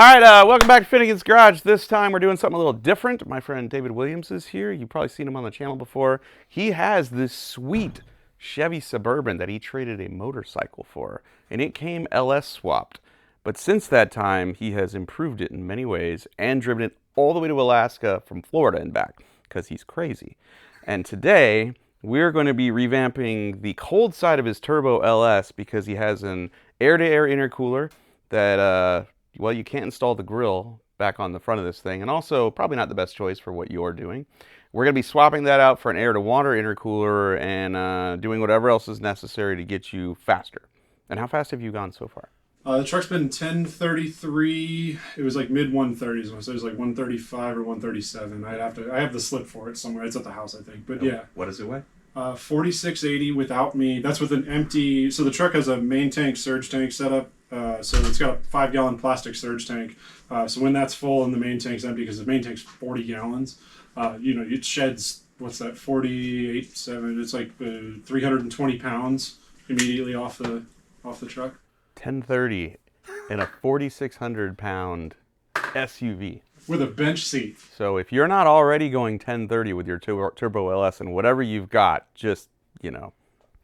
right, welcome back to Finnegan's Garage. This time we're doing something a little different. My friend David Williams is here. You've probably seen him on the channel before. He has this sweet Chevy Suburban that he traded a motorcycle for, and it came LS swapped. But since that time, he has improved it in many ways and driven it all the way to Alaska from Florida and back, because he's crazy. And today, we're going to be revamping the cold side of his Turbo LS because he has an air-to-air intercooler that, well, you can't install the grill back on the front of this thing, and also probably not the best choice for what you're doing. We're going to be swapping that out for an air-to-water intercooler and doing whatever else is necessary to get you faster. And how fast have you gone so far? The truck's been 1033. It was like mid 130s. So it was like 135 or 137. I have the slip for it somewhere. It's at the house, I think. But yeah. What does it weigh? 4680 without me. That's with an empty. So the truck has a main tank surge tank setup. So it's got a 5-gallon plastic surge tank. So when that's full and the main tank's empty, because the main tank's 40 gallons, it sheds, what's that, 48.7. It's like 320 pounds immediately off the truck. 1030 in a 4,600 pound SUV. With a bench seat. So if you're not already going 1030 with your Turbo LS and whatever you've got, just,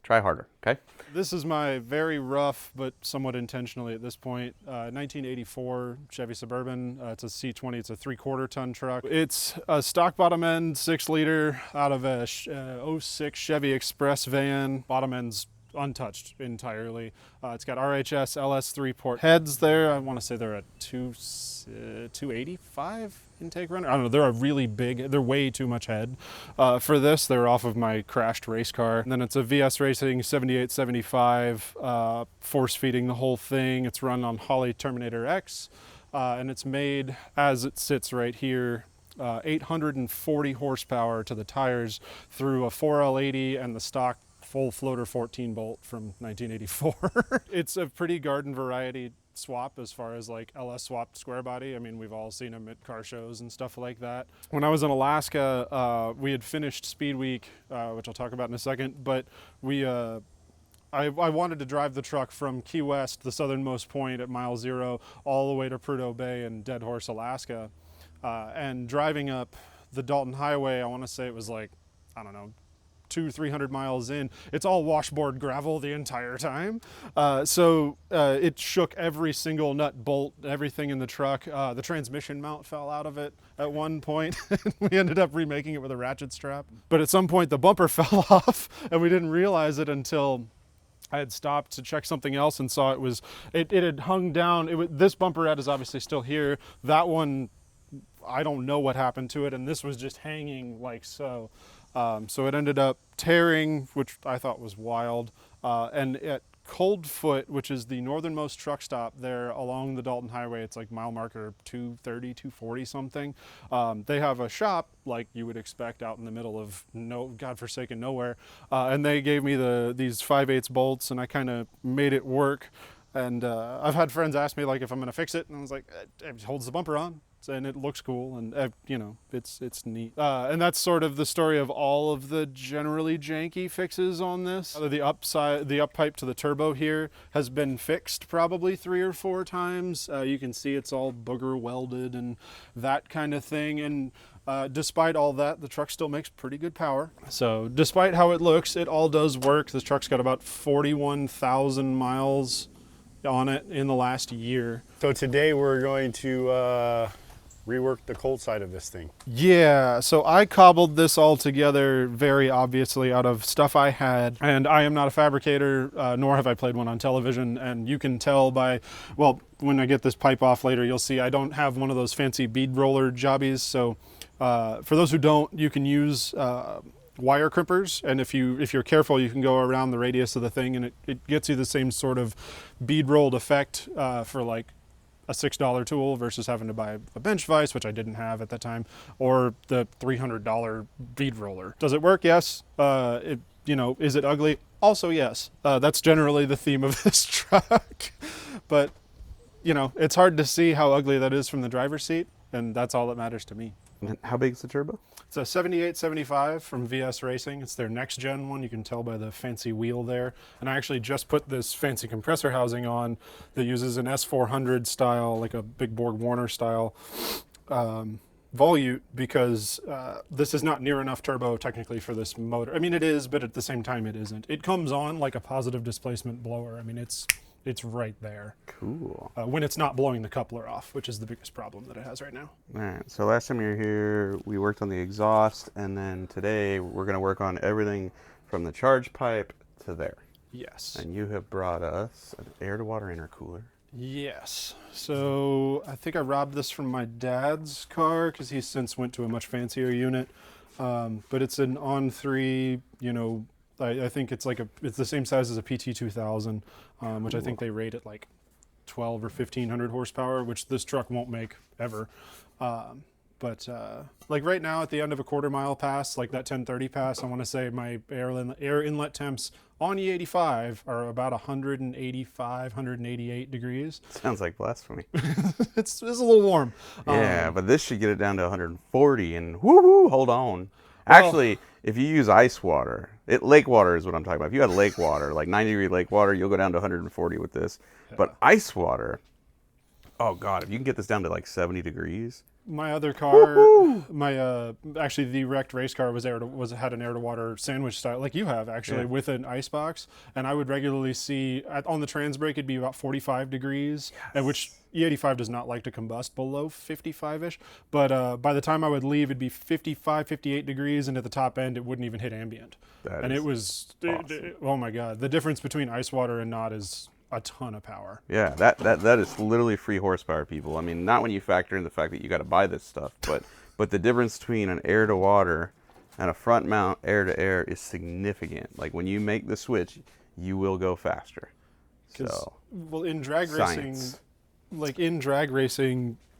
try harder, okay? This is my very rough, but somewhat intentionally at this point, 1984 Chevy Suburban. It's a C20, it's a 3/4 ton truck. It's a stock bottom end 6-liter out of a 06 Chevy Express van. Bottom end's untouched entirely. It's got RHS LS3 port heads there. I want to say they're at 285 intake runner. I don't know. They're a really big. They're way too much head for this. They're off of my crashed race car. And then it's a VS Racing 7875 force feeding the whole thing. It's run on Holley Terminator X, and it's made as it sits right here. 840 horsepower to the tires through a 4L80 and the stock full floater 14 bolt from 1984. It's a pretty garden variety swap as far as like LS swapped square body. I mean, we've all seen them at car shows and stuff like that. When I was in Alaska, we had finished Speed Week, which I'll talk about in a second, but I wanted to drive the truck from Key West, the southernmost point at mile 0, all the way to Prudhoe Bay in Dead Horse, Alaska. And driving up the Dalton Highway, I want to say it was like, I don't know, 200-300 miles in, it's all washboard gravel the entire time. So it shook every single nut, bolt, everything in the truck. The transmission mount fell out of it at one point. We ended up remaking it with a ratchet strap. But at some point the bumper fell off and we didn't realize it until I had stopped to check something else and saw it had hung down. This bumper head is obviously still here. That one, I don't know what happened to it, and this was just hanging like so. So it ended up tearing, which I thought was wild. And at Coldfoot, which is the northernmost truck stop there along the Dalton Highway, it's like mile marker 230, 240 something. They have a shop like you would expect out in the middle of godforsaken nowhere. And they gave me these 5/8 bolts, and I kind of made it work. And I've had friends ask me like if I'm gonna fix it, and I was like, it holds the bumper on. And it looks cool, and it's neat. And that's sort of the story of all of the generally janky fixes on this. The up pipe to the turbo here has been fixed probably 3 or 4 times. You can see it's all booger welded and that kind of thing. And despite all that, the truck still makes pretty good power. So despite how it looks, it all does work. This truck's got about 41,000 miles on it in the last year. So today we're going to rework the cold side of this thing. Yeah, so I cobbled this all together very obviously out of stuff I had, and I am not a fabricator, nor have I played one on television, and you can tell by, well, when I get this pipe off later, you'll see I don't have one of those fancy bead roller jobbies. So for those who don't, you can use wire crimpers, and if you're careful, you can go around the radius of the thing, and it gets you the same sort of bead rolled effect for like a $6 tool versus having to buy a bench vise, which I didn't have at that time, or the $300 bead roller. Does it work? Yes. Is it ugly? Also, yes. That's generally the theme of this truck. But, it's hard to see how ugly that is from the driver's seat, and that's all that matters to me. And how big is the turbo? It's a 7875 from VS Racing. It's their next gen one. You can tell by the fancy wheel there. And I actually just put this fancy compressor housing on that uses an S400 style, like a big Borg Warner style volute, because this is not near enough turbo technically for this motor. I mean, it is, but at the same time, it isn't. It comes on like a positive displacement blower. I mean, it's right there. Cool. When it's not blowing the coupler off, which is the biggest problem that it has right now. All right. So last time you were here, we worked on the exhaust, and then today we're going to work on everything from the charge pipe to there. Yes. And you have brought us an air-to-water intercooler. Yes. So I think I robbed this from my dad's car because he since went to a much fancier unit. But it's an On3, you know, I think it's the same size as a PT2000, which I think they rate at like 12 or 1500 horsepower, which this truck won't make ever. But like right now at the end of a quarter mile pass, like that 1030 pass, I want to say my air inlet temps on E85 are about 185, 188 degrees. Sounds like blasphemy. It's a little warm. Yeah, but this should get it down to 140 and woo-hoo, hold on. Actually, if you use ice water, lake water is what I'm talking about. If you had lake water, like 90-degree lake water, you'll go down to 140 with this. Yeah. But ice water, oh God, if you can get this down to like 70 degrees. My other car, actually the wrecked race car had an air to water sandwich style, like you have actually, with an ice box, and I would regularly see on the trans brake it'd be about 45 degrees, at which E85 does not like to combust below 55ish. But by the time I would leave, it'd be 55, 58 degrees, and at the top end it wouldn't even hit ambient. And it was, awesome. Oh my God, the difference between ice water and not is a ton of power. Yeah, that is literally free horsepower, people. I mean, not when you factor in the fact that you got to buy this stuff, but the difference between an air to water and a front mount air to air is significant. Like when you make the switch, you will go faster. So, well, in drag racing,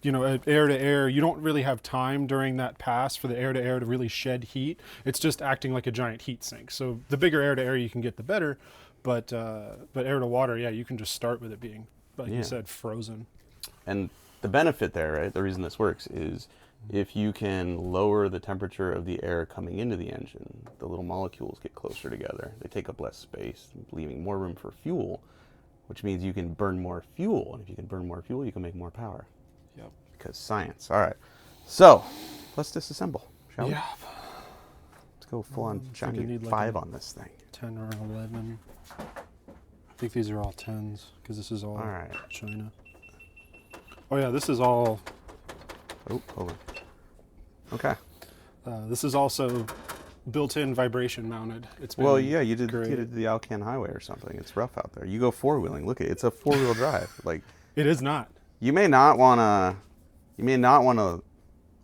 you know, air to air, you don't really have time during that pass for the air to air to really shed heat. It's just acting like a giant heat sink. So the bigger air to air you can get, the better. But air to water, yeah, you can just start with it being, like you said, frozen. And the benefit there, right, the reason this works is if you can lower the temperature of the air coming into the engine, the little molecules get closer together. They take up less space, leaving more room for fuel, which means you can burn more fuel. And if you can burn more fuel, you can make more power. Yep. Because science. All right. So let's disassemble, shall we? Yeah. Let's go full on shiny 5 on this thing. 10 or 11. I think these are all 10s because this is all right. China. Oh yeah, this is all. Oh, hold on. Okay. This is also built-in vibration mounted. Well, yeah, you did the Alcan Highway or something. It's rough out there. You go 4-wheeling. Look, it's a 4-wheel drive. Like it is not. You may not want to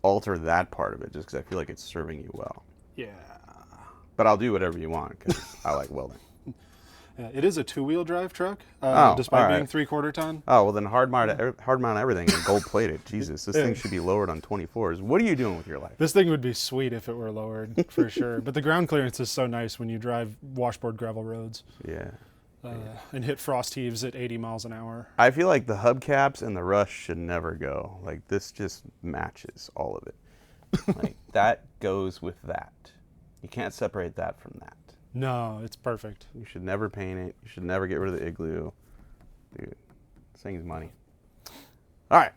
alter that part of it just because I feel like it's serving you well. Yeah. But I'll do whatever you want because I like welding. Yeah, it is a 2-wheel drive truck, despite being 3/4 ton. Oh, well then hard mount everything and gold plated. Jesus, this thing should be lowered on 24s. What are you doing with your life? This thing would be sweet if it were lowered, for sure. But the ground clearance is so nice when you drive washboard gravel roads. Yeah. And hit frost heaves at 80 miles an hour. I feel like the hubcaps and the rush should never go. Like this just matches all of it. Like that goes with that. You can't separate that from that. No, it's perfect. You should never paint it. You should never get rid of the igloo. Dude, this thing's money. All right,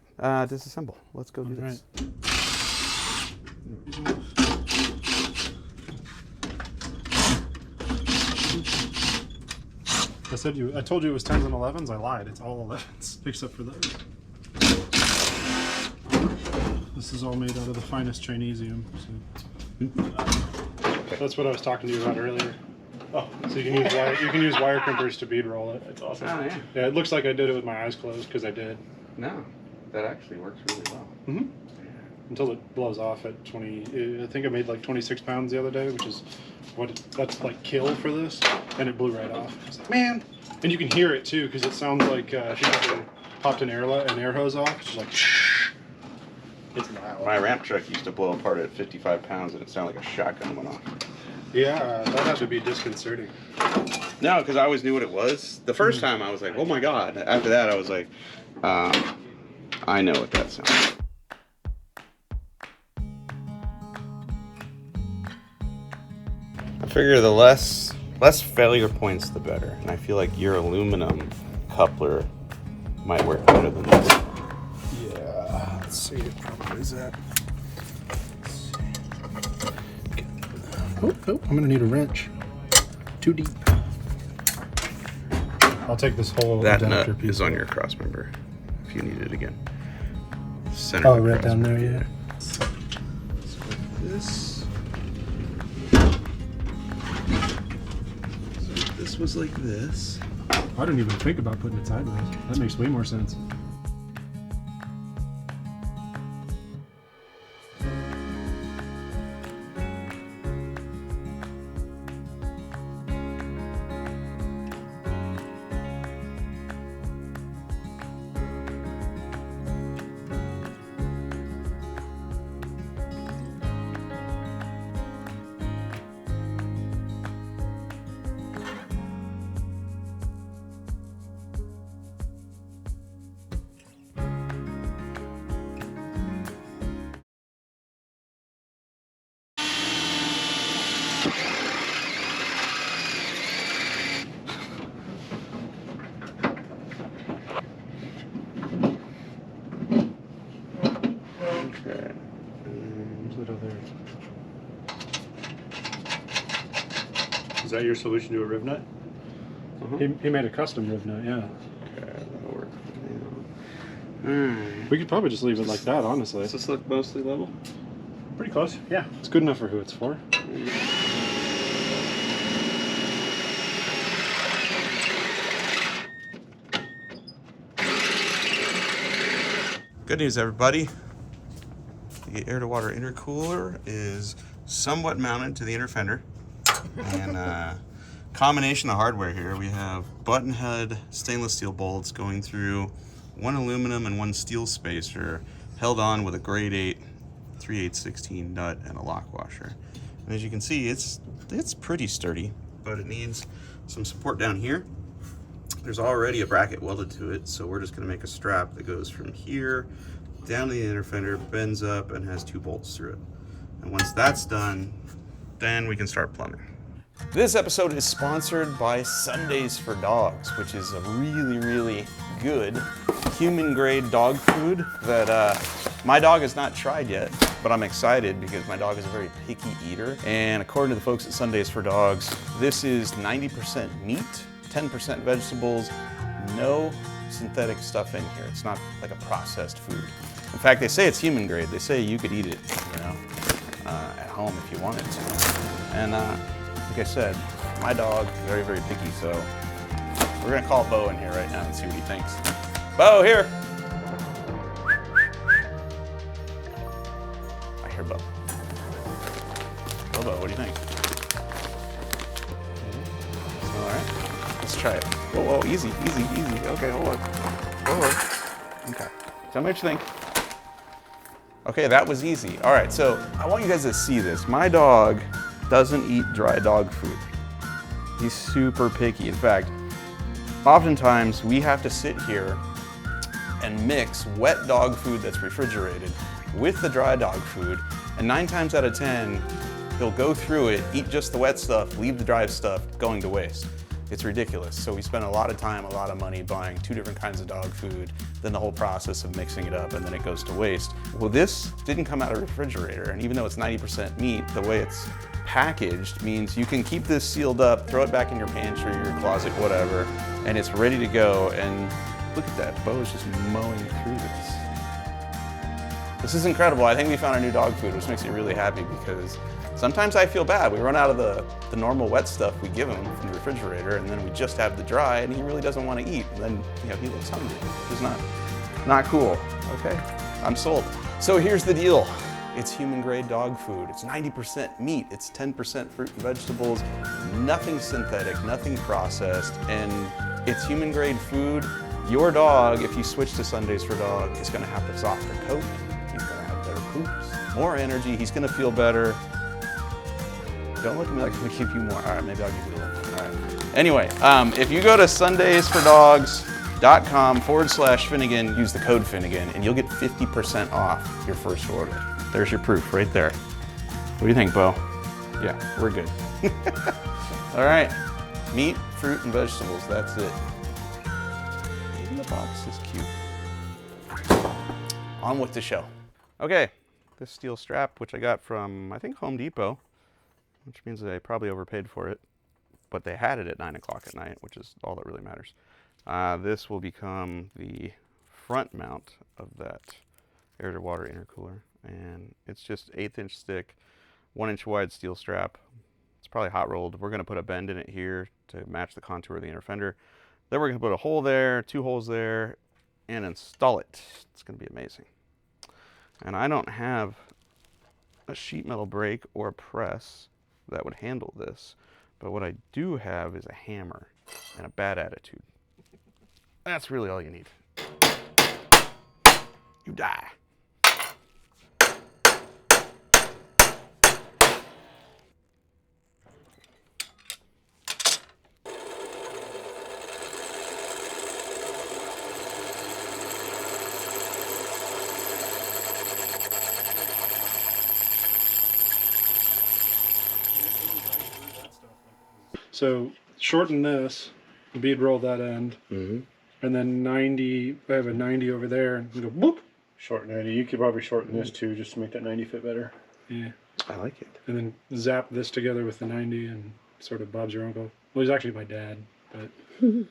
disassemble. Let's go do this. I told you it was 10s and 11s. I lied. It's all 11s, except for those. This is all made out of the finest Chinesium. So. That's what I was talking to you about earlier. Oh, so you can use wire crimpers to bead roll it. It's awesome. Oh, yeah. Yeah, it looks like I did it with my eyes closed because I did. No, that actually works really well. Mm-hmm. Until it blows off at 20. I think I made like 26 pounds the other day, which is that's like kill for this, and it blew right off. I was like, man, and you can hear it too because it sounds like she popped an air hose off. It's just like. It's loud. My ramp truck used to blow apart at 55 pounds, and it sounded like a shotgun went off. Yeah, that had to be disconcerting. No, because I always knew what it was. The first time I was like, oh my God. After that, I was like, I know what that sounds like. figure the less failure points, the better. And I feel like your aluminum coupler might work better than this. Yeah, let's see, it probably is that. Oh, I'm gonna need a wrench. Too deep. I'll take this whole That adapter nut piece. is on your cross member if you need it again. Center Oh, the right cross down there, member. yeah. So this. So if this was like this. I didn't even think about putting it sideways. That makes way more sense. Okay. Is that your solution to a riv nut? He made a custom riv nut, yeah. Okay, that'll work. Alright. We could probably just leave it like that, honestly. Does this look mostly level? Pretty close. Yeah, it's good enough for who it's for. Good news, everybody. The air-to-water intercooler is somewhat mounted to the inner fender. And combination of hardware here. We have button head stainless steel bolts going through one aluminum and one steel spacer held on with a grade 8 3/8/16 nut and a lock washer. And as you can see, it's pretty sturdy, but it needs some support down here. There's already a bracket welded to it, so we're just going to make a strap that goes from here down to the inner fender, bends up, and has 2 bolts through it. And once that's done, then we can start plumbing. This episode is sponsored by Sundays for Dogs, which is a really, really good human-grade dog food that my dog has not tried yet, but I'm excited because my dog is a very picky eater. And according to the folks at Sundays for Dogs, this is 90% meat, 10% vegetables, no synthetic stuff in here. It's not like a processed food. In fact, they say it's human grade. They say you could eat it, at home if you wanted to. And like I said, my dog, very, very picky, so we're gonna call Bo in here right now and see what he thinks. Bo, here. I hear Bo. Bo, what do you think? All right, let's try it. Whoa, easy. Okay, hold on. Okay, tell me what you think. Okay, that was easy. All right, so I want you guys to see this. My dog doesn't eat dry dog food. He's super picky. In fact, oftentimes we have to sit here and mix wet dog food that's refrigerated with the dry dog food, and 9 times out of 10, he'll go through it, eat just the wet stuff, leave the dry stuff going to waste. It's ridiculous. So we spend a lot of time, a lot of money buying 2 different kinds of dog food, then the whole process of mixing it up, and then it goes to waste. Well, this didn't come out of a refrigerator, and even though it's 90% meat, the way it's packaged means you can keep this sealed up, throw it back in your pantry, your closet, whatever, and it's ready to go. And look at that, Bo is just mowing through this. This is incredible. I think we found our new dog food, which makes me really happy because sometimes I feel bad. We run out of the normal wet stuff we give him from the refrigerator, and then we just have the dry, and he really doesn't want to eat. And then he looks hungry, which is not cool. Okay, I'm sold. So here's the deal. It's human-grade dog food. It's 90% meat. It's 10% fruit and vegetables. Nothing synthetic, nothing processed, and it's human-grade food. Your dog, if you switch to Sundays for Dog, is going to have a softer coat. He's going to have better poops, more energy. He's going to feel better. Don't look at me like I'm going to give you more. All right, maybe I'll give you a little. All right. Anyway, if you go to sundaysfordogs.com/Finnegan, use the code Finnegan, and you'll get 50% off your first order. There's your proof right there. What do you think, Bo? Yeah, we're good. All right, meat, fruit, and vegetables. That's it. Even the box is cute. On with the show. Okay, this steel strap, which I got from, I think, Home Depot, which means that I probably overpaid for it, but they had it at 9 o'clock at night, which is all that really matters. This will become the front mount of that air-to-water intercooler, and it's just 1/8 inch thick, 1 inch wide steel strap. It's probably hot rolled. We're going to put a bend in it here to match the contour of the inner fender. Then we're going to put a hole there, 2 holes there, and install it. It's going to be amazing. And I don't have a sheet metal brake or a press that would handle this, but what I do have is a hammer and a bad attitude. That's really all you need. You die. So shorten this, bead roll that end, Mm-hmm. and then 90. I have a 90 over there, and go boop. Short 90. You could probably shorten this too, just to make that 90 fit better. Yeah, I like it. and then zap this together with the 90, and sort of Bob's your uncle. Well, he's actually my dad, but And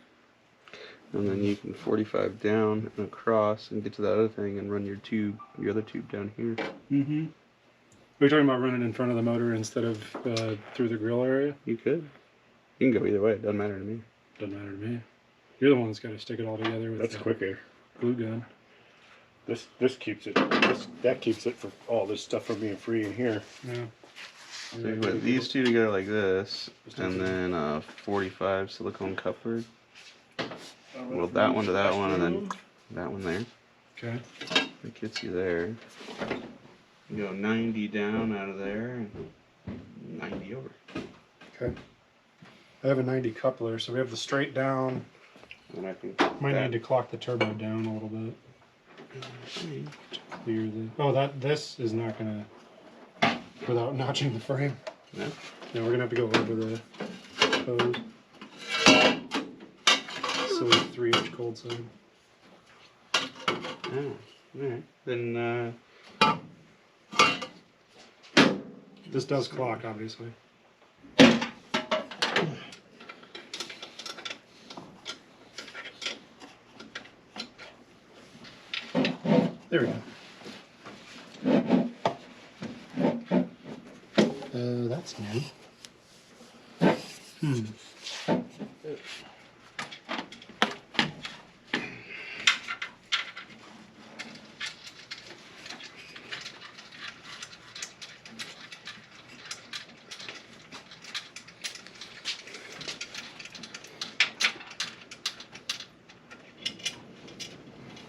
then you can 45 down and across and get to that other thing and run your other tube down here. mm-hmm. We're talking about running in front of the motor instead of through the grill area. You could. You can go either way. It doesn't matter to me. Doesn't matter to me. You're the one that's got to stick it all together with That's the quicker. glue gun. This keeps it. That keeps it for all this stuff from being free in here. Yeah. So you put these two together like this, and then a 45 silicone coupler. Weld that one to that one, and then that one there. Okay. That gets you there. You go 90 down out of there, and 90 over. Okay. I have a 90 coupler, so we have the straight down. And I think Might that, need to clock the turbo down a little bit. Clear the. Oh, this is not gonna. Without notching the frame. No? Yeah, we're gonna have to go over the hose. So 3-inch cold side. Oh, alright. Then, This does clock, obviously. There we go. That's new.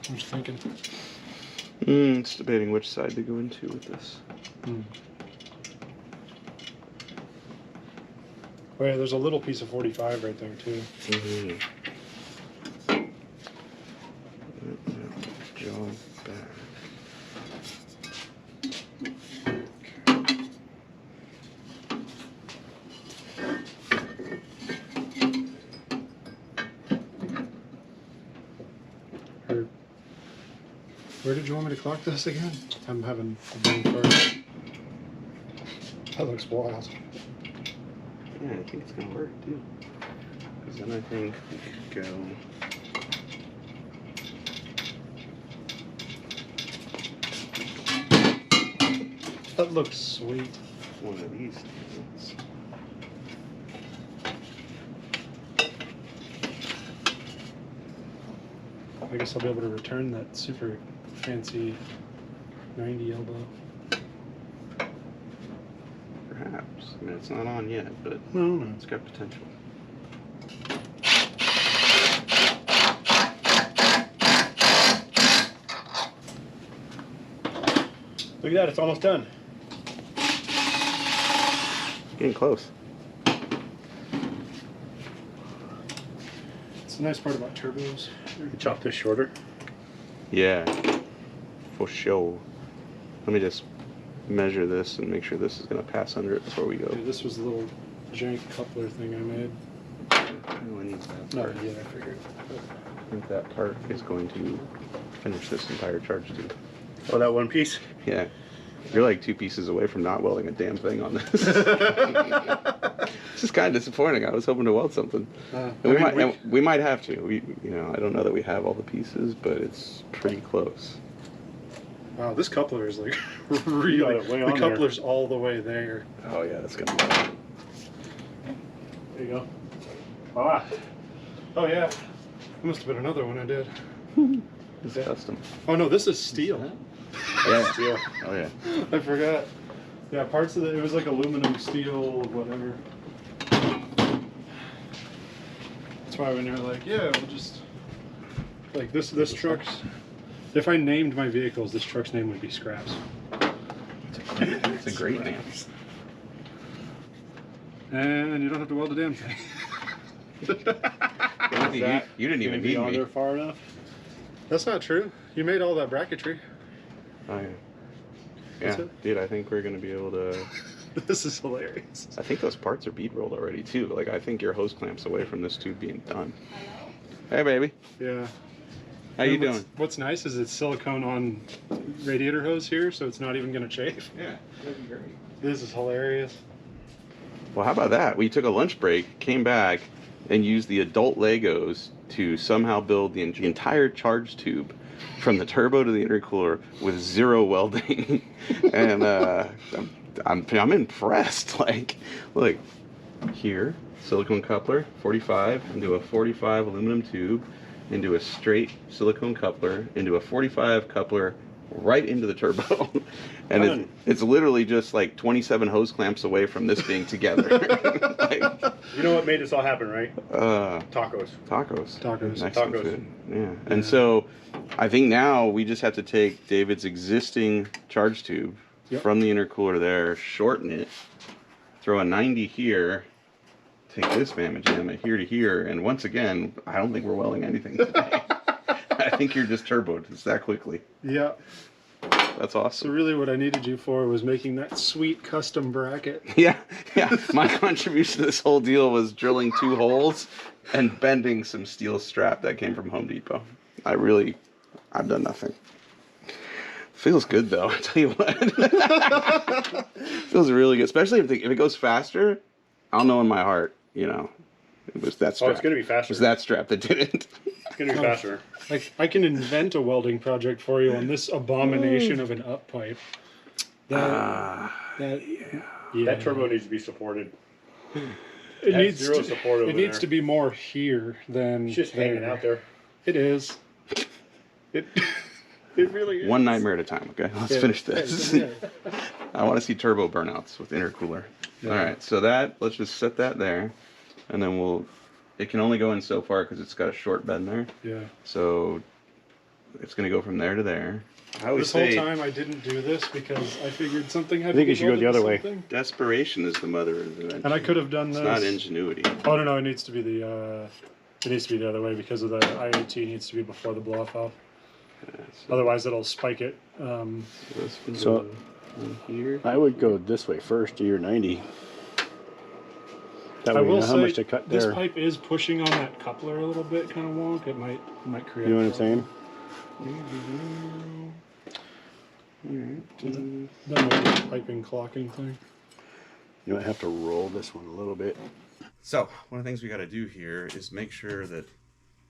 What you thinking? it's debating which side to go into with this. Oh yeah, there's a little piece of 45 right there too. Mm-hmm. Jaw back. Where did you want me to clock this again? I'm having a brain fart. That looks wild. Yeah, I think it's gonna work too. Because then I think we could go. That looks sweet. One of these things. I guess I'll be able to return that super fancy 90 elbow. Perhaps. I mean, it's not on yet, but No. it's got potential. Look at that, it's almost done. Getting close. It's the nice part about turbos. You chop this shorter. Yeah, for sure. Let me just measure this and make sure this is going to pass under it before we go. Yeah, this was a little jank coupler thing I made. I need that No, part. yeah, I figured. I think that part is going to finish this entire charge tube. Oh, that one piece? Yeah. You're like 2 pieces away from not welding a damn thing on this. This is kind of disappointing. I was hoping to weld something. We might have to. I don't know that we have all the pieces, but it's pretty close. Wow, this coupler is like really. The coupler's all the way there. Oh yeah, that's gonna be. There you go. Ah. Oh yeah. That must have been another one I did. It's custom. Oh no, this is steel. Yeah. Yeah. Oh yeah. I forgot. Yeah, parts of it was like aluminum, steel, whatever. That's why when you're like, yeah, we'll just like this truck's. If I named my vehicles, this truck's name would be Scraps. It's a great name. And you don't have to weld a damn thing. You didn't even need me. There far enough? That's not true. You made all that bracketry. Oh yeah. Yeah, dude, I think we're gonna be able to. This is hilarious. I think those parts are bead rolled already too. Like I think your hose clamps away from this tube being done. Hey baby. Yeah. How you doing? What's nice is it's silicone on radiator hose here, so it's not even gonna chafe. Yeah, that'd be great. This is hilarious. Well, how about that? We took a lunch break, came back, and used the adult Legos to somehow build the entire charge tube from the turbo to the intercooler with 0 welding. And I'm impressed. Like, look, here, silicone coupler, 45, into a 45 aluminum tube, into a straight silicone coupler, into a 45 coupler, right into the turbo. And it's literally just like 27 hose clamps away from this being together. Like, You know what made this all happen, right? Tacos. Mexican food. Yeah. And so I think now we just have to take David's existing charge tube from the intercooler there, shorten it, throw a 90 here, take this mamma jamma here to here, and once again, I don't think we're welding anything today. I think you're just turboed. It's that quickly. Yeah. That's So awesome. really what I needed you for was making that sweet custom bracket. Yeah. My contribution to this whole deal was drilling 2 holes and bending some steel strap that came from Home Depot. I've done nothing. Feels good though, I tell you what. Feels really good, especially if it goes faster. I'll know in my heart, it was that strap. Oh, it's going to be faster. It was that strap that did it. It's going to be faster. Like I can invent a welding project for you on this abomination of an up pipe. That turbo needs to be supported. It needs zero support over It needs there. to be more here than It's just hanging out there. It is. It really is. One nightmare at a time, okay? Let's finish this. I want to see turbo burnouts with intercooler. Yeah. All right, so let's just set that there. And then it can only go in so far because it's got a short bend there. Yeah. So it's going to go from there to there. I always This whole say time I didn't do this because I figured something had I think to you should go the other way. something. desperation is the mother of invention. And I could have done It's this. not ingenuity. Oh no, it needs to be the other way because of the IAT needs to be before the blow off valve. So Otherwise it'll spike it. this can So- go in here. I would go this way first to your 90. That I way you will know how say much to cut this there. pipe is pushing on that coupler a little bit, kind of wonk. It might create. You know what I'm saying? Then we'll do the piping clocking thing. You might have to roll this one a little bit. So one of the things we got to do here is make sure that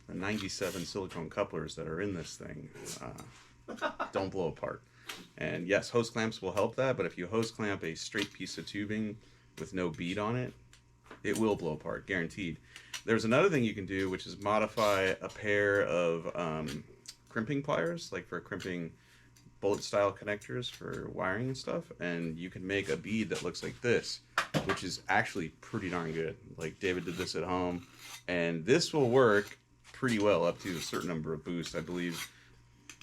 the 97 silicone couplers that are in this thing don't blow apart. And yes, hose clamps will help that, but if you hose clamp a straight piece of tubing with no bead on it, it will blow apart, guaranteed. There's another thing you can do, which is modify a pair of crimping pliers, like for crimping bullet style connectors for wiring and stuff, and you can make a bead that looks like this, which is actually pretty darn good. Like David did this at home, and this will work pretty well up to a certain number of boosts. I believe,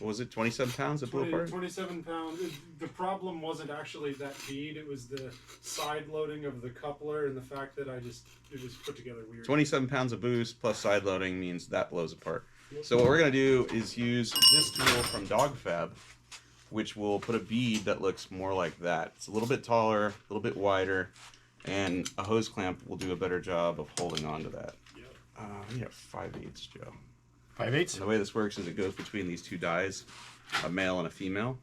what was it, 27 pounds it blew apart? 27 pounds. The problem wasn't actually that bead. It was the side loading of the coupler and the fact that it was put together weird. 27 pounds of boost plus side loading means that blows apart. So what we're going to do is use this tool from Dog Fab, which will put a bead that looks more like that. It's a little bit taller, a little bit wider, And a hose clamp will do a better job of holding on to that. We have 5/8, Joe. 5/8? And the way this works is it goes between these two dies, a male and a female.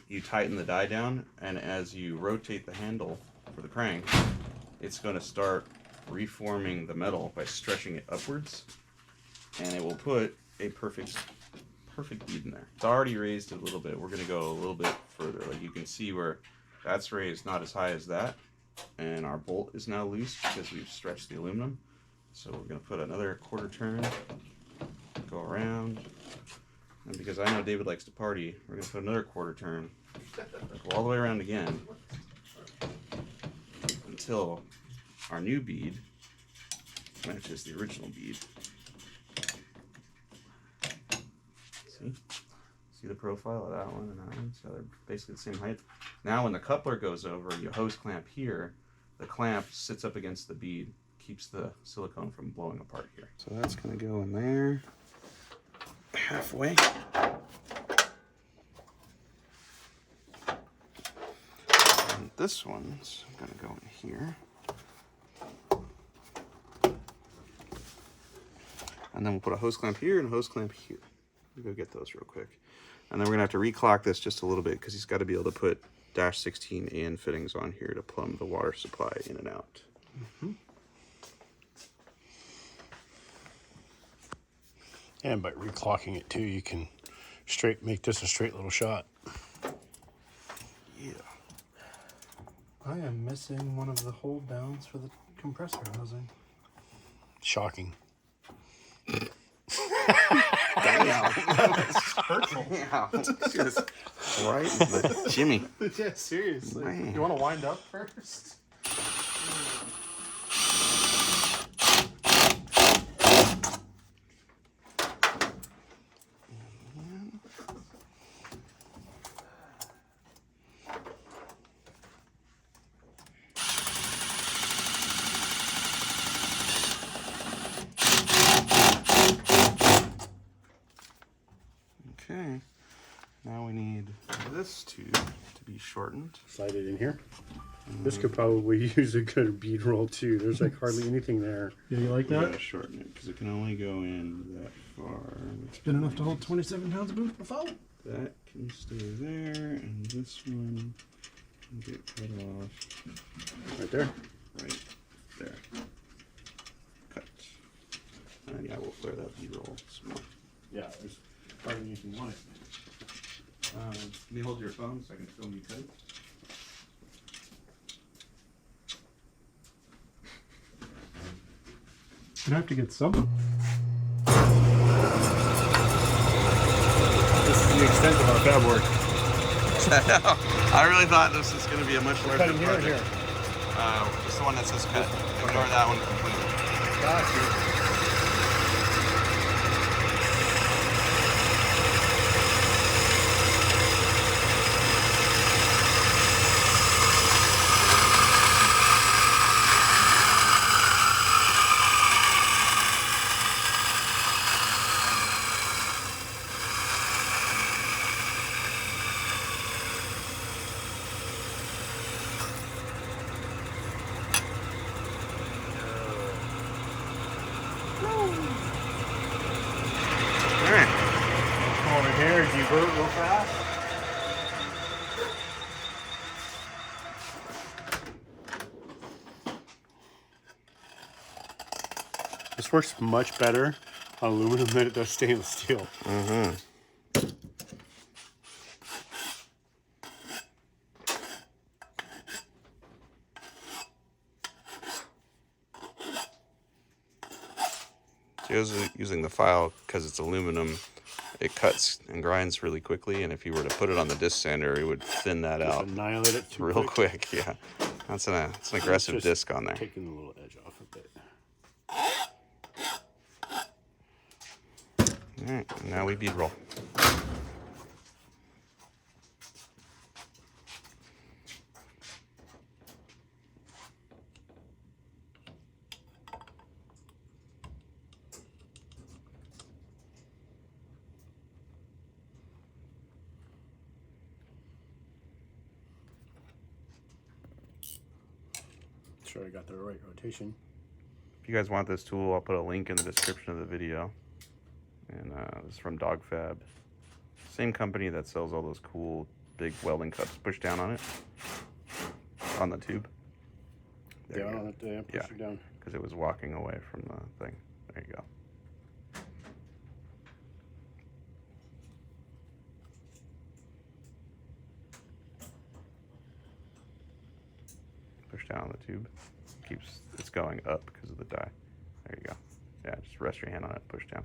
You tighten the die down, and as you rotate the handle for the crank, it's going to start reforming the metal by stretching it upwards, and it will put a perfect bead in there. It's already raised a little bit. We're going to go a little bit further. Like you can see where that's raised not as high as that, and our bolt is now loose because we've stretched the aluminum. So we're going to put another quarter turn, go around, and because I know David likes to party, we're going to put another quarter turn, go all the way around again until our new bead matches the original bead. See the profile of that one and that one? So they're basically the same height. Now when the coupler goes over, you hose clamp here, the clamp sits up against the bead, keeps the silicone from blowing apart here. So that's going to go in there halfway. And this one's going to go in here. And then we'll put a hose clamp here and a hose clamp here. We'll go get those real quick. And then we're going to have to reclock this just a little bit because he's got to be able to put dash 16 and fittings on here to plumb the water supply in and out. Mm-hmm. And by reclocking it too, you can make this a straight little shot. Yeah. I am missing one of the hold downs for the compressor housing. Shocking. Damn. Hurtful. Yeah. Just right in the Jimmy. Yeah, seriously. Man. You want to wind up first? Okay. Now we need this tube to be shortened. Slide it in here. This could probably use a good bead roll too. There's like hardly anything there. Yeah, you like We that? gotta shorten it because it can only go in that far. It's been enough to hold 27 pounds of boot for That can stay there, and this one can get cut off Right there. right there. Cut. And yeah, we'll flare that bead roll some more. Yeah, there's hardly anything on it. Let me hold your phone so I can film you cut it. Gonna have to get some. This is the extent of our fab work. I really thought this was going to be a much larger Cutting here or project. here? Just the one that says cut. Ignore that one completely. Gotcha. Over here, devert real fast. This works much better on aluminum than it does stainless steel. Mm-hmm. Joe's using the file because it's aluminum. It cuts and grinds really quickly, and if you were to put it on the disc sander, it would thin that Just out annihilate it too real quick. Yeah, that's an aggressive Just disc on there. Taking the little edge off a bit. All right, and now we bead roll. sure I got the right rotation. If you guys want this tool, I'll put a link in the description of the video. And this is from DogFab. Same company that sells all those cool big welding cups. Push down on it. On the tube. There Down you go. on it, yeah, push it down. Because it was walking away from the thing. There you go. Push down on the tube. It's going up because of the die. There you go. Yeah, just rest your hand on it, push down.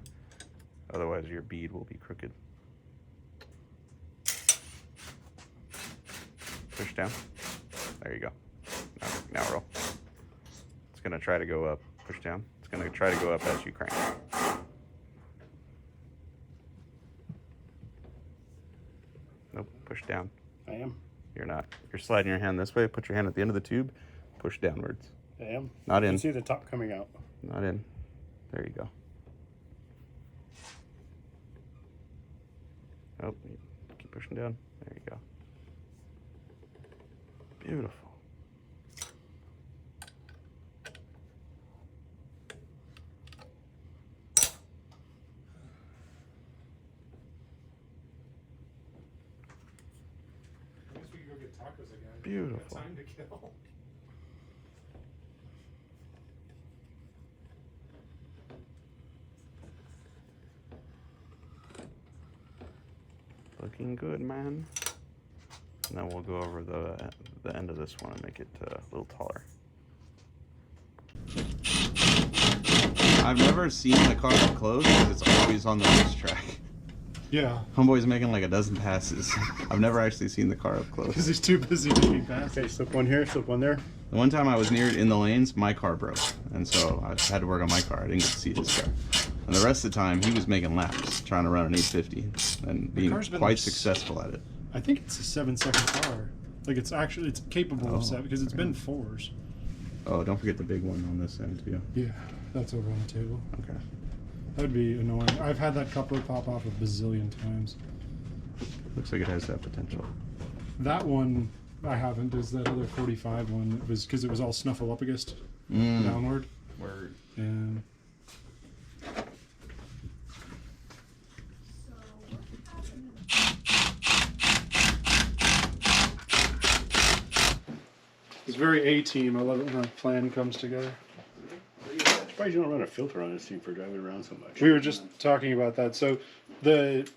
Otherwise your bead will be crooked. Push down. There you go. Now roll. It's gonna try to go up. Push down. It's gonna try to go up as you crank. Nope, push down. I am. You're not. You're sliding your hand this way. Put your hand at the end of the tube. Push downwards. I am. Not You in. can see the top coming out. Not in. There you go. Oh, keep pushing down. There you go. Beautiful. I guess we could go get tacos again. Beautiful. Time to kill. Looking good, man. And then we'll go over the end of this one and make it a little taller. I've never seen the car up close because it's always on the racetrack. Yeah, Homeboy's making like a dozen passes. I've never actually seen the car up close. because he's too busy making passes. Okay, slip one here, slip one there. The one time I was near it in the lanes, my car broke. And so I had to work on my car. I didn't get to see his car. And the rest of the time, he was making laps, trying to run an 850 and being car's been quite like successful at it. I think it's a 7-second car. Like it's capable Oh, of 7 because it's been 4s. Oh, don't forget the big one on this end, too. Yeah, that's over on the table. Okay. That'd be annoying. I've had that coupler pop off a bazillion times. Looks like it has that potential. That one I haven't. Is that other 45 one? It was because it was all snuffleupagus downward. Word. And it's very A-team. I love it when a plan comes together. Surprised you don't run a filter on this thing for driving around so much. We were just talking about that. So the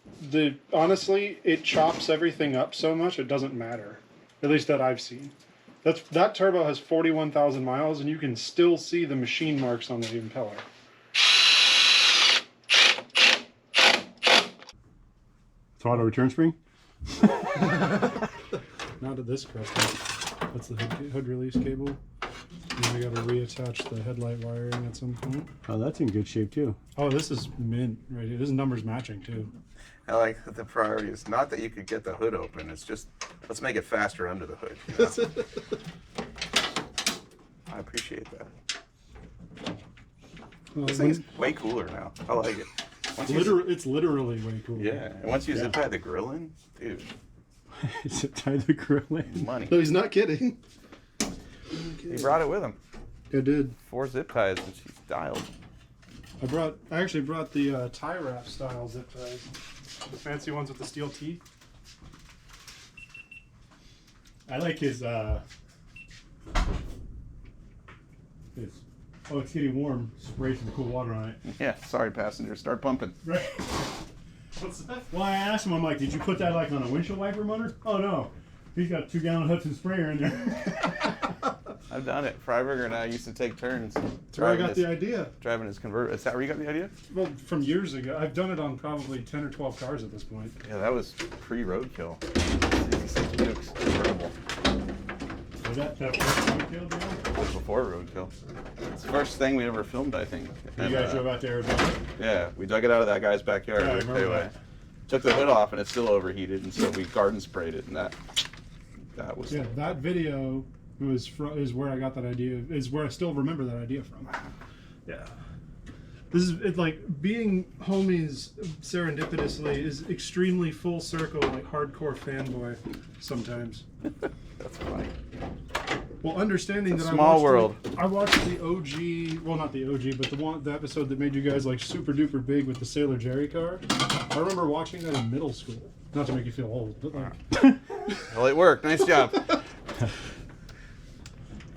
honestly, it chops everything up so much it doesn't matter. At least that I've seen. That turbo has 41,000 miles, and you can still see the machine marks on the impeller. Throttle return spring? Not at this crest. That's the hood release cable. And then I got to reattach the headlight wiring at some point. Oh, that's in good shape too. Oh, this is mint right here. This is numbers matching too. I like that the priority is not that you could get the hood open. It's just, let's make it faster under the hood. You know? I appreciate that. This thing's way cooler now. I like it. It's literally way cool. Yeah. And once you zip tie the grill in, dude, Zip tie the grill in. money. No, he's not kidding. He brought it with him. I did. 4 zip ties and she's dialed. I actually brought the tie wrap style zip ties. The fancy ones with the steel teeth. I like his oh, it's getting warm. Spray some cool water on it. Yeah, sorry passenger, start pumping. Right. What's that? Well, I asked him, I'm like, did you put that like on a windshield wiper motor? Oh no. He's got 2-gallon Hudson sprayer in there. I've done it. Freiberger and I used to take turns That's where I got the idea. driving his convertible. Is that where you got the idea? Well, from years ago. I've done it on probably 10 or 12 cars at this point. Yeah, that was pre-roadkill. Looks incredible. Was that first roadkill deal? It was before roadkill. It's the first thing we ever filmed, I think. You And, guys drove out to Arizona? yeah, we dug it out of that guy's backyard. Yeah, I with remember Payway. that. Took the hood off and it's still overheated, and so we garden sprayed it, and that was Yeah, that video is where I got that idea. Is where I still remember that idea from. Yeah. This is it's like being homies serendipitously is extremely full circle, like hardcore fanboy sometimes. that's funny. Well, understanding that Small world. I watched the OG, well, not the OG, but the episode that made you guys like super duper big with the Sailor Jerry car. I remember watching that in middle school. Not to make you feel old, but like. Well, it worked. Nice job.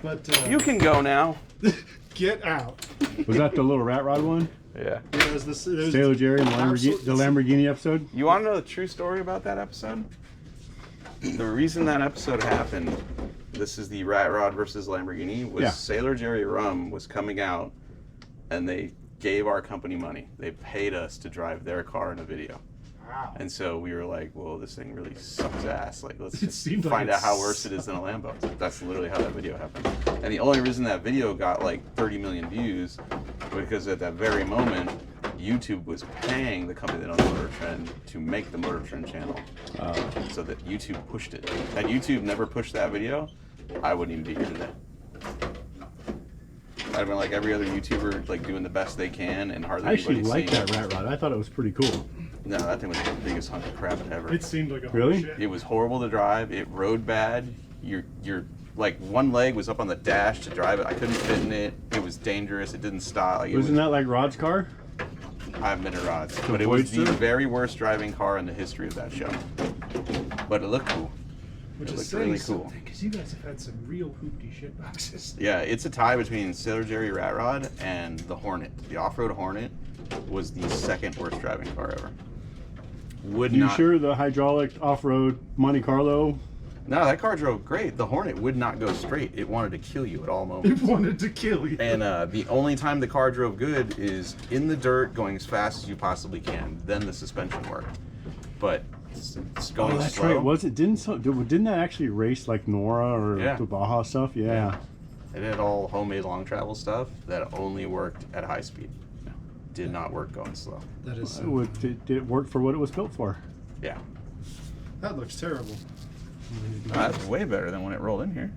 But You can go now. get out. Was that the little rat rod one? Yeah. It was the Sailor Jerry and the Lamborghini episode? You want to know the true story about that episode? The reason that episode happened, this is the Rat Rod versus Lamborghini, was Yeah. Sailor Jerry Rum was coming out, and they gave our company money. They paid us to drive their car in a video. Wow. And so we were like, well, this thing really sucks ass. Like, let's It just seemed like find out how it's- worse it is than a Lambo. That's literally how that video happened. And the only reason that video got like 30 million views because at that very moment, YouTube was paying the company that owned Motor Trend to make the Motor Trend channel. So that YouTube pushed it. Had YouTube never pushed that video, I wouldn't even be here today. I'd have been like every other YouTuber, like doing the best they can, and hardly I actually anybody liked seeing that rat rod. I thought it was pretty cool. No, that thing was the biggest hunk of crap ever. It seemed like a Really? shit. It was horrible to drive. It rode bad. Your like one leg was up on the dash to drive it. I couldn't fit in it. It was dangerous. It didn't stop. Like, Wasn't that like Rod's car? I haven't been to Rod's, but it was the Voidster? very worst driving car in the history of that show. But it looked cool. Which It is looked saying really cool. something, because you guys have had some real hoopty shit boxes. Yeah, it's a tie between Sailor Jerry Rat Rod and the Hornet. The off-road Hornet was the second worst driving car ever. Would You not. sure the hydraulic off-road Monte Carlo? No, that car drove great. The Hornet would not go straight. It wanted to kill you at all moments. It wanted to kill you. And the only time the car drove good is in the dirt, going as fast as you possibly can. Then the suspension worked. But it's going Oh, that's slow. right. Was it? Didn't that actually race like Nora or Yeah. the Baja stuff? Yeah. It had all homemade long travel stuff that only worked at high speed. Did not work going slow. That is. Did it work for what it was built for? Yeah. That looks terrible. That's way better than when it rolled in here.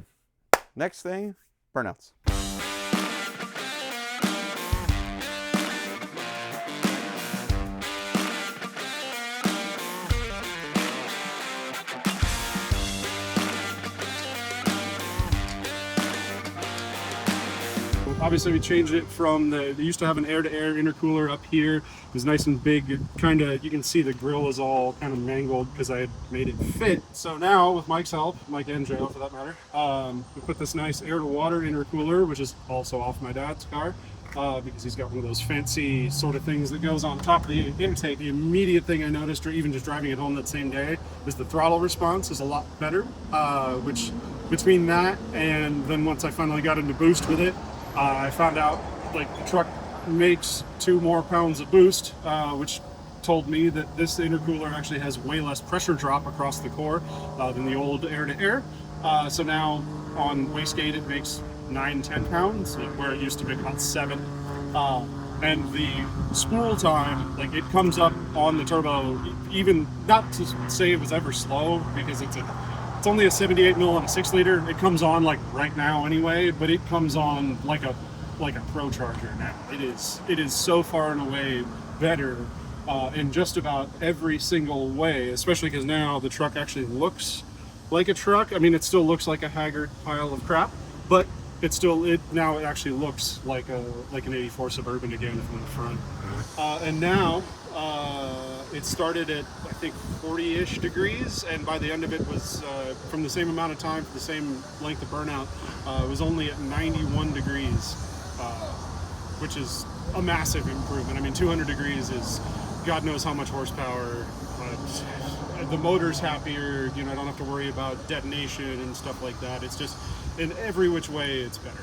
Next thing, burnouts. Obviously, we changed it from they used to have an air-to-air intercooler up here. It was nice and big. Kind of, you can see the grill is all kind of mangled because I had made it fit. So now, with Mike's help, Mike and Joe for that matter, we put this nice air-to-water intercooler, which is also off my dad's car, because he's got one of those fancy sort of things that goes on top of the intake. The immediate thing I noticed, or even just driving it home that same day, is the throttle response is a lot better. Which between that and then once I finally got into boost with it, I found out like the truck makes 2 more pounds of boost, which told me that this intercooler actually has way less pressure drop across the core than the old air-to-air. So now on wastegate it makes 9-10 pounds, where it used to make about 7. And the spool time, like it comes up on the turbo, even not to say it was ever slow because it's only a 78 mil and a 6 liter. It comes on like right now anyway, but it comes on like a Pro Charger now. It is so far and away better in just about every single way, especially because now the truck actually looks like a truck. I mean, it still looks like a haggard pile of crap, but now it actually looks like an 84 Suburban again from the front. And now it started at I think 40-ish degrees, and by the end of it was from the same amount of time for the same length of burnout, it was only at 91 degrees, which is a massive improvement. I mean, 200 degrees is God knows how much horsepower. The motor's happier. I don't have to worry about detonation and stuff like that. It's just in every which way it's better.